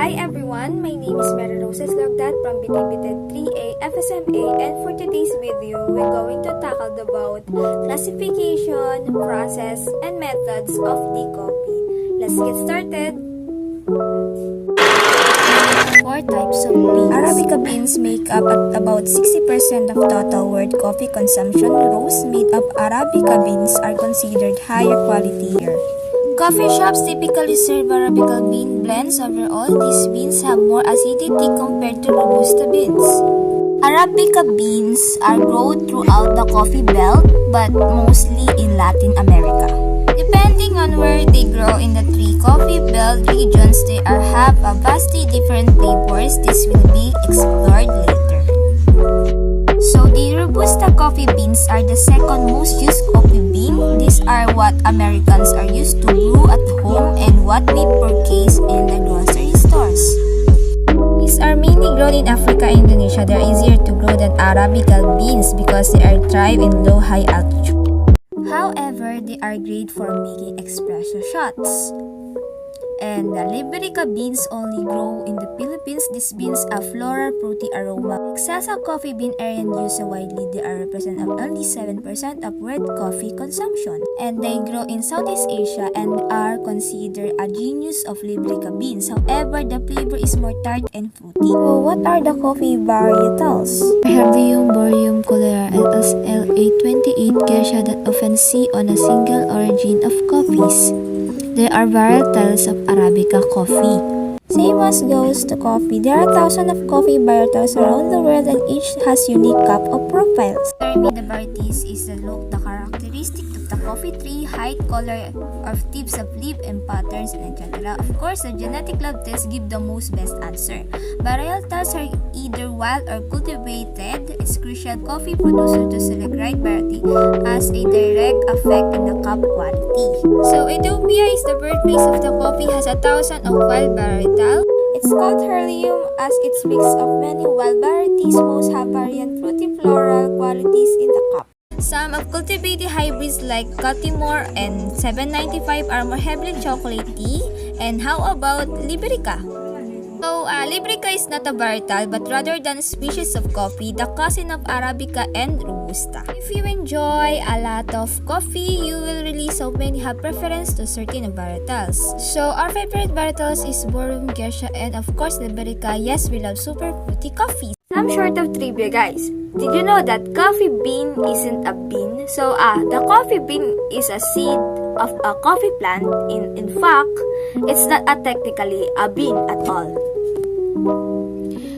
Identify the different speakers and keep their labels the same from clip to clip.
Speaker 1: Hi everyone, my name is Mary Roses Logdat from Btvted 3A FSMA, and for today's video, we're going to tackle about classification, process, and methods of the coffee. Let's get started! 4 types of beans. Arabica beans make up at about 60% of total world coffee consumption. Rows made of Arabica beans are considered higher quality here. Coffee shops typically serve Arabica bean blends. Overall, these beans have more acidity compared to Robusta beans. Arabica beans are grown throughout the coffee belt, but mostly in Latin America. Depending on where they grow in the 3 coffee belt regions, they have a vastly different flavors. This will be explored later. So the Robusta coffee beans are the second most used coffee bean. These are what Americans are used to brew at home and what we purchase in the grocery stores. These are mainly grown in Africa and Indonesia. They are easier to grow than Arabica beans because they thrive in high altitude. However, they are great for making espresso shots. And the Arabica beans only grow in the Philippines. These beans have floral fruity aroma. Excessive coffee bean aren't used widely. They are represent of only 7% of world coffee consumption. And they grow in Southeast Asia and are considered a genus of Arabica beans. However, the flavor is more tart and fruity. So, what are the coffee varietals?
Speaker 2: Herbium, Boreum, Cholera, LSLA28 geisha that often see on a single origin of coffees. There are varietals of Arabica coffee.
Speaker 1: Same as goes to coffee. There are thousands of coffee varietals around the world and each has unique cup of profiles.
Speaker 2: Determine the varieties is the look, the characteristic of the coffee tree, height, color of tips of leaf and patterns, and etc. Of course, the genetic lab test give the most best answer. Varietals are either wild or cultivated. It's crucial coffee producer to select right variety has a direct effect on the cup quality. So Ethiopia is the birthplace of the coffee, has 1,000 of wild varietal.
Speaker 1: It's called Herbium as it's mix of many wild varieties. Most have variant fruity floral qualities in the cup.
Speaker 2: Some of cultivated hybrids like Baltimore and 795 are more heavily chocolatey. And how about Liberica? So, Liberica is not a varietal but rather than a species of coffee, the cousin of Arabica and Robusta. If you enjoy a lot of coffee, you will really so many have preference to certain varietals. So, our favorite varietals is Borum, Geisha, and of course Liberica. Yes, we love super fruity coffee.
Speaker 1: Some short of trivia, guys. Did you know that coffee bean isn't a bean? So, the coffee bean is a seed of a coffee plant. In fact, it's not technically a bean at all.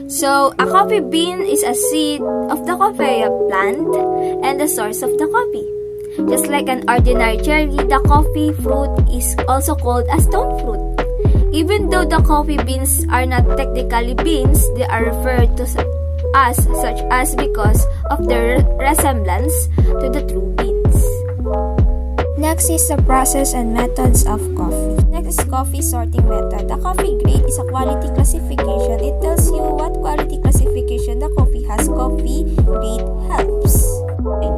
Speaker 1: So, a coffee bean is a seed of the coffee plant and the source of the coffee. Just like an ordinary cherry, the coffee fruit is also called a stone fruit. Even though the coffee beans are not technically beans, they are referred to as such as because of their resemblance to the true beans.
Speaker 2: Next is the process and methods of coffee.
Speaker 1: Next is coffee sorting method. The coffee grade is a quality classification. It tells you what quality classification the coffee has. Coffee grade helps.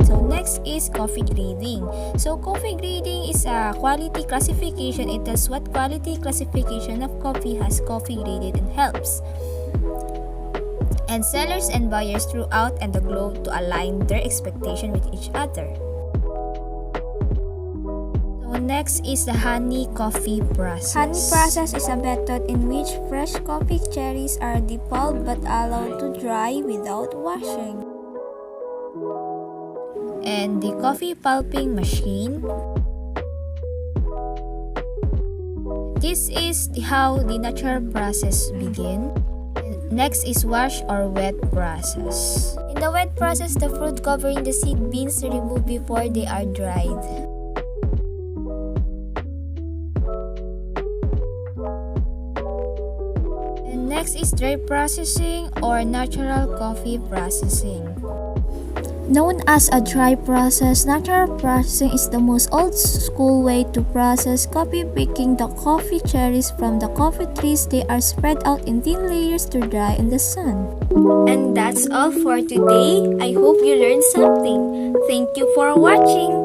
Speaker 2: So next is coffee grading. So coffee grading is a quality classification. It tells what quality classification of coffee has. Coffee graded and helps. And sellers and buyers throughout and the globe to align their expectation with each other. Next is the honey coffee process.
Speaker 1: Honey process is a method in which fresh coffee cherries are depulped but allowed to dry without washing.
Speaker 2: And the coffee pulping machine. This is how the natural process begins. Next is wash or wet process. In the wet process, the fruit covering the seed beans are removed before they are dried. Next is dry processing or natural coffee processing.
Speaker 1: Known as a dry process, natural processing is the most old school way to process coffee. Picking the coffee cherries from the coffee trees, they are spread out in thin layers to dry in the sun. And that's all for today. I hope you learned something. Thank you for watching.